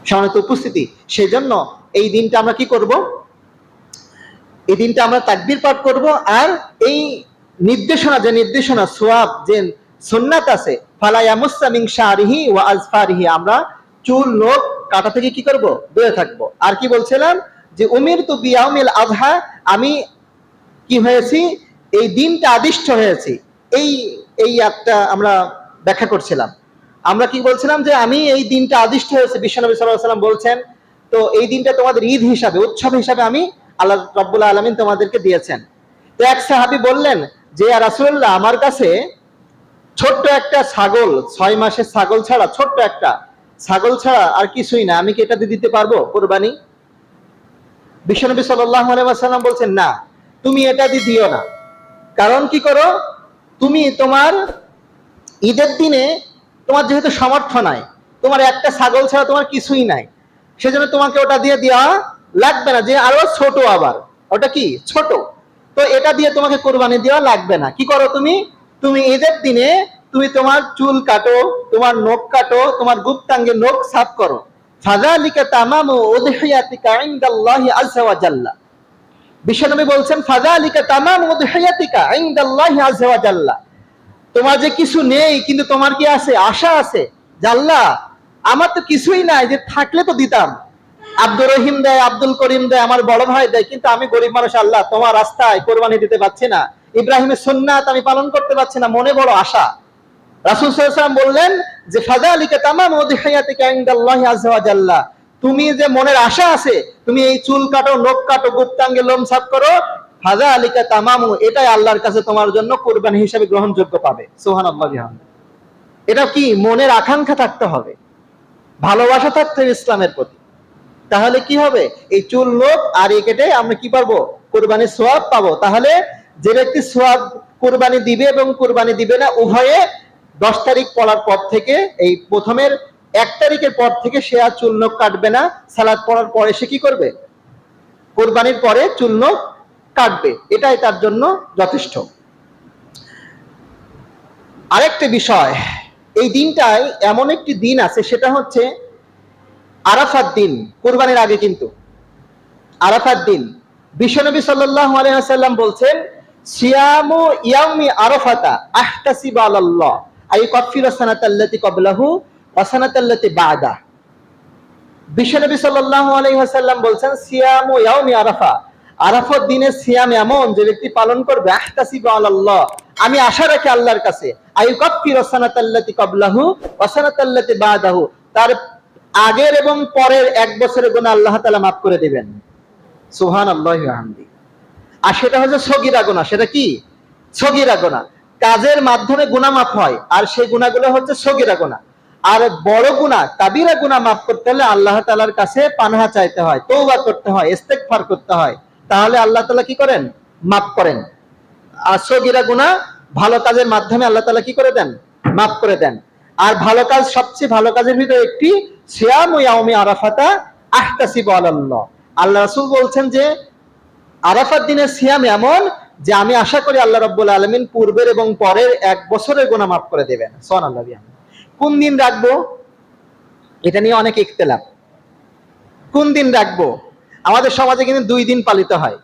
সম্মানিত উপস্থিতি, সেই জন্য এই দিনটা আমরা কি করব? এই দিনটা আমরা তাকবীর পাঠ করব। আর এই নির্দেশনা, যে নির্দেশনা সোয়াব, যে সুন্নাত আছে, ফালা ইয়ামুসসা মিন শারিহি ওয়া আজফারিহি, আমরা চুল নখ কাটা থেকে কি করব? দূরে থাকব। আর কি বলছিলাম? যে উমিরতু বিয়াউমিল আযহা, আমি কি হয়েছি? এই দিনটা আদিষ্ট হয়েছি। এই এই একটা আমরা ব্যাখ্যা করছিলাম। আমরা কি বলছিলাম? যে আমি এই দিনটা আদিষ্ট হয়েছে, বিশ্বনবী সাল্লাল্লাহু আলাইহি ওয়াসাল্লাম বলছেন। তো এই দিনটা তোমাদের ঈদ হিসাবে, উৎসব হিসাবে আমি আল্লাহ রাব্বুল আলামিন তোমাদেরকে দিয়েছেন। তো এক সাহাবী বললেন যে ইয়া রাসূলুল্লাহ, আমার কাছে ছোট্ট একটা ছাগল, 6 মাসের ছাগল ছাড়া, ছোট্ট একটা ছাগল ছাড়া আর কিছুই না, আমি কি এটা দিয়ে দিতে পারবো কুরবানি? বিশ্বনবী সাল্লাল্লাহু আলাইহি ওয়াসাল্লাম বলছেন, না, তুমি এটা দিয়ে দিও না। কারণ কি করো, তুমি তোমার ঈদের দিনে তোমার যেহেতু সামর্থ্য নাই, তোমার একটা ছাগল ছাড়া তোমার কিছুই নাই, সেজন্য তোমাকে ওটা দিয়ে দেওয়া লাগবে না, যে আরো ছোট, আবার ওটা কি ছোট, তো এটা দিয়ে তোমাকে কোরবানি দেওয়া লাগবে না। কি করো তুমি? তুমি ঈদের দিনে তুমি তোমার চুল কাটো, তোমার নখ কাটো, তোমার গুপ্তাঙ্গের নখ সাফ করো। ফাযালিকা তামামু উদহিয়াতিকা ইনদাল্লাহি আযজা ওয়া জাল্লা। বিশ্বনবী বলছেন, ফাযালিকা তামামু উদহিয়াতিকা ইনদাল্লাহি আযজা ওয়া জাল্লা, তোমার যে কিছু নেই, কিন্তু তোমার কি আছে? আশা আছে যে আল্লাহ, আমার তো কিছুই নাই, যে থাকলে তো দিতাম। আব্দুর রহিম দেয়, আব্দুল করিম দেয়, আমার বড় ভাই দেয়, কিন্তু আমি গরিব মানুষ, আল্লাহ তোমার রাস্তায় কোরবানি দিতে পারছি না, ইব্রাহিমের সুন্নাত আমি পালন করতে পারছি না, মনে বড় আশা। রাসূল সাল্লাল্লাহু আলাইহি ওয়াসাল্লাম বললেন যে ফাযালিকা তামামু উদহিয়াতিকা ইনদাল্লাহি আযজা ওয়া জাল্লা, তুমি যে মনের আশা আছে, তুমি এই চুল কাটো, নখ কাটো, গুপ্তাঙ্গে লোম সাফ করো, ফাযালিকা তামামু, এটাই আল্লাহর কাছে তোমার জন্য কুরবানি হিসেবে গ্রহণযোগ্য পাবে। সুবহানাল্লাহ বিহামদিহি। এটা কি? মনের আকাঙ্ক্ষা থাকতে হবে, ভালোবাসা থাকতে হবে ইসলামের প্রতি। তাহলে কি হবে? এই চুল নখ আর এই কেটে আমরা কি পাবো? কুরবানির সওয়াব পাবো। তাহলে যে ব্যক্তি সওয়াব কুরবানি দিবে এবং কুরবানি দিবে না, উভয়ে 10 তারিখ পড়ার পর থেকে, এই প্রথমের 1 তারিখের পর থেকে সে আর চুল নখ কাটবে না। সালাত পড়ার পরে সে কি করবে? কুরবানির পরে চুল নখ কাটবে, এটাই তার জন্য যথেষ্ট। আরেকটা বিষয়, এই দিনটায় এমন একটি দিন আছে, সেটা হচ্ছে আরাফাত দিন। কুরবানির আগে কিন্তু আরাফাত দিন। বিশ্বনবী সাল্লাল্লাহু আলাইহি ওয়াসাল্লাম বলছেন, সিয়ামু ইয়াউমি আরাফাতা আহতাসিবু আলাল্লাহ আইকাফিরু সানাতাল্লাতী ক্বাবলাহু ওয়া সানাতাল্লাতী বা'দা। বিশ্বনবী সাল্লাল্লাহু আলাইহি ওয়াসাল্লাম বলছেন, সিয়ামু ইয়াউমি আরাফা, আরাফাত দিনের সিয়াম এমন যে ব্যক্তি পালন করবে, আহতাসিবু আলাল্লাহ, আমি আশা রাখি আল্লাহর কাছে, আইকাফিরু সানাতাল্লাতী ক্বাবলাহু ওয়া সানাতাল্লাতী বা'দাহু, তার আগের এবং পরের 1 বছরের গুনাহ আল্লাহ তাআলা মাফ করে দিবেন। সুবহানাল্লাহি ওয়া বিহামদিহি। আর সেটা হচ্ছে সগীরা গুনাহ। সেটা কি? সগীরা গুনাহ। কাজের মাধ্যমে গুনাহ মাফ হয়, আর সেই গুনাহগুলো হচ্ছে সগীরা গুনাহ। আর বড় গুনাহ, কাবীরা গুনাহ মাফ করতে হলে আল্লাহ তাআলার কাছে পানাহ চাইতে হয়, তওবা করতে হয়, ইস্তেগফার করতে হয়, তাহলে আল্লাহ তাআলা কি করেন? মাফ করেন। আর সগীরা গুনাহ ভালো কাজের মাধ্যমে আল্লাহ তাআলা কি করে দেন? মাফ করে দেন। আর ভালো কাজ, সবচেয়ে ভালো কাজের ভিতরে একটি সিয়ামু ইয়াউমি আরাফাতা আহতাসিবু আলাল্লাহ। আল্লাহ রাসূল বলছেন যে আরাফাত দিনের সিয়াম এমন যে আমি আশা করি আল্লাহ রাব্বুল আলামিন পূর্বের এবং পরের 1 বছরের গুনাহ মাফ করে দেবেন। সুবহানাল্লাহ। কোন দিন রাখবো? এটা নিয়ে অনেক ইখতিলাফ। কোন দিন রাখবো? আমাদের সমাজে কিন্তু 2 দিন পালিত হয়।